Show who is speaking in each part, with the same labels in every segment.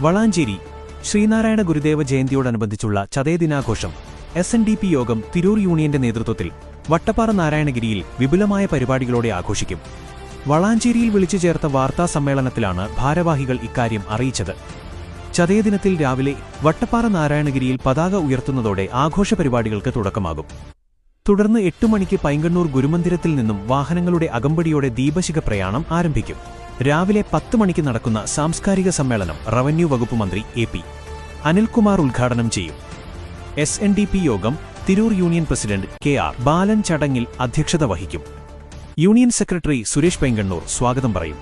Speaker 1: വളാഞ്ചേരി ശ്രീനാരായണ ഗുരുദേവ ജയന്തിയോടനുബന്ധിച്ചുള്ള ചതയ ദിനാഘോഷം SNDP യോഗം തിരൂർ യൂണിയന്റെ നേതൃത്വത്തിൽ വട്ടപ്പാറ നാരായണഗിരിയിൽ വിപുലമായ പരിപാടികളോടെ ആഘോഷിക്കും. വളാഞ്ചേരിയിൽ വിളിച്ചു ചേർത്ത വാർത്താ സമ്മേളനത്തിലാണ് ഭാരവാഹികൾ ഇക്കാര്യം അറിയിച്ചത്. ചതയദിനത്തിൽ രാവിലെ വട്ടപ്പാറ നാരായണഗിരിയിൽ പതാക ഉയർത്തുന്നതോടെ ആഘോഷ പരിപാടികൾക്ക് തുടക്കമാകും. തുടർന്ന് 8 മണിക്ക് പൈങ്കണ്ണൂർ ഗുരുമന്ദിരത്തിൽ നിന്നും വാഹനങ്ങളുടെ അകമ്പടിയോടെ ദീപശിഖ പ്രയാണം ആരംഭിക്കും. രാവിലെ 10 മണിക്ക് നടക്കുന്ന സാംസ്കാരിക സമ്മേളനം റവന്യൂ വകുപ്പ് മന്ത്രി AP അനിൽകുമാർ ഉദ്ഘാടനം ചെയ്യും. SNDP യോഗം തിരൂർ യൂണിയൻ പ്രസിഡന്റ് KR ബാലൻ ചടങ്ങിൽ അധ്യക്ഷത വഹിക്കും. യൂണിയൻ സെക്രട്ടറി സുരേഷ് പൈങ്കണ്ണൂർ സ്വാഗതം പറയും.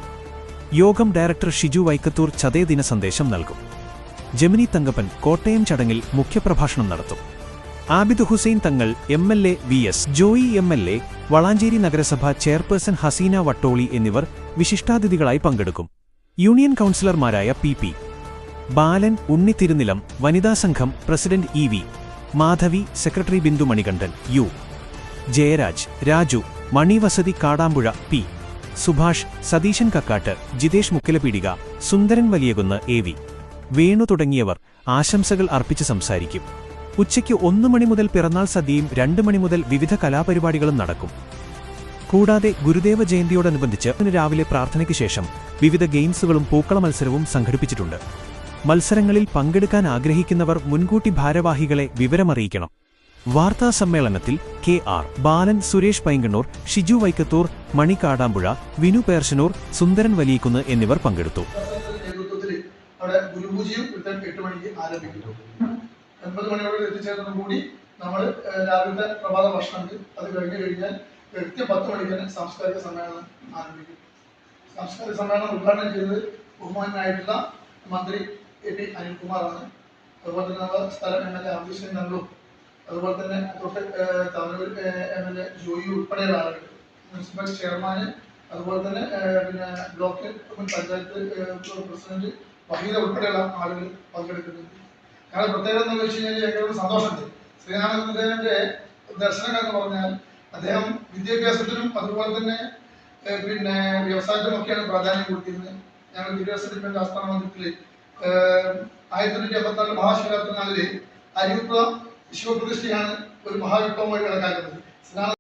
Speaker 1: യോഗം ഡയറക്ടർ ഷിജു വൈക്കത്തൂർ ചതയദിന സന്ദേശം നൽകും. ജെമിനി തങ്കപ്പൻ കോട്ടയം ചടങ്ങിൽ മുഖ്യപ്രഭാഷണം നടത്തും. Abid Hussain Thangal MLA VS Joy MLA, Valanchery നഗരസഭ ചെയർപേഴ്സൺ ഹസീന വട്ടോളി എന്നിവർ വിശിഷ്ടാതിഥികളായി പങ്കെടുക്കും. യൂണിയൻ കൗൺസിലർമാരായ PP ബാലൻ, ഉണ്ണി തിരുനിലം, വനിതാ സംഘം president EV Madhavi, secretary Bindu Manikandan, U Jayaraj, Raju, Manivasathi Kadampuzha, P Subhash, Satheesan Kakkat, Jithesh Mukkilapeedika, Sundaran Valiyakunnu, AV Venu തുടങ്ങിയവർ ആശംസകൾ അർപ്പിച്ച് സംസാരിക്കും. ഉച്ചയ്ക്ക് 1 മണി മുതൽ പിറന്നാൾ സദ്യയും 2 മണി മുതൽ വിവിധ കലാപരിപാടികളും നടക്കും. കൂടാതെ ഗുരുദേവ ജയന്തിയോടനുബന്ധിച്ച് രാവിലെ പ്രാർത്ഥനയ്ക്ക് ശേഷം വിവിധ ഗെയിംസുകളും പൂക്കള മത്സരവും സംഘടിപ്പിച്ചിട്ടുണ്ട്. മത്സരങ്ങളിൽ പങ്കെടുക്കാൻ ആഗ്രഹിക്കുന്നവർ മുൻകൂട്ടി ഭാരവാഹികളെ വിവരമറിയിക്കണം. വാർത്താ സമ്മേളനത്തിൽ KR ബാലൻ, സുരേഷ് പൈങ്കണ്ണൂർ, ഷിജു വൈക്കത്തൂർ, മണി കാടാമ്പുഴ, വിനു പേർശനൂർ, സുന്ദരൻ വലിയകുന്ന് എന്നിവർ പങ്കെടുത്തു.
Speaker 2: 9 മണിയോടെ എത്തിച്ചേർന്നതോടുകൂടി നമ്മൾ രാവിലത്തെ പ്രഭാത ഭക്ഷണമുണ്ട്. അത് കഴിഞ്ഞാൽ കൃത്യം 10 മണിക്ക് തന്നെ സാംസ്കാരിക സമ്മേളനം ആരംഭിക്കും. സാംസ്കാരിക സമ്മേളനം ഉദ്ഘാടനം ചെയ്തത് ബഹുമാനായിട്ടുള്ള മന്ത്രി AP അനിൽകുമാറാണ്. അതുപോലെ തന്നെ നമ്മുടെ സ്ഥലം MLA ആബിദ് തങ്ങളും, അതുപോലെ തന്നെ തവനൂർ MLA ജോയി ഉൾപ്പെടെയുള്ള ആളുകൾ, മുനിസിപ്പൽ ചെയർമാന്, അതുപോലെ തന്നെ ബ്ലോക്ക് പഞ്ചായത്ത് പ്രസിഡന്റ് വഹീദ ഉൾപ്പെടെയുള്ള ആളുകൾ പങ്കെടുക്കുന്നുണ്ട്. കാരണം പ്രത്യേകത എന്ന് വെച്ച് കഴിഞ്ഞാൽ ഞങ്ങൾക്ക് സന്തോഷമുണ്ട്. ശ്രീനാരായണ ഗുരുദേവന്റെ ദർശനങ്ങൾ എന്ന് പറഞ്ഞാൽ അദ്ദേഹം വിദ്യാഭ്യാസത്തിനും അതുപോലെ തന്നെ വ്യവസായത്തിനും ഒക്കെയാണ് പ്രാധാന്യം കൊടുക്കുന്നത്. ഞങ്ങൾ വിദ്യാഭ്യാസത്തിന്റെ ആസ്ഥാന മന്ദിരത്തിൽ 1984 മഹാശിവരാത്രി നാളില് അരിയുപ്പ ശിവപ്രതിഷ്ഠയാണ് ഒരു മഹാവിപ്ലവമായി കണക്കാക്കുന്നത്.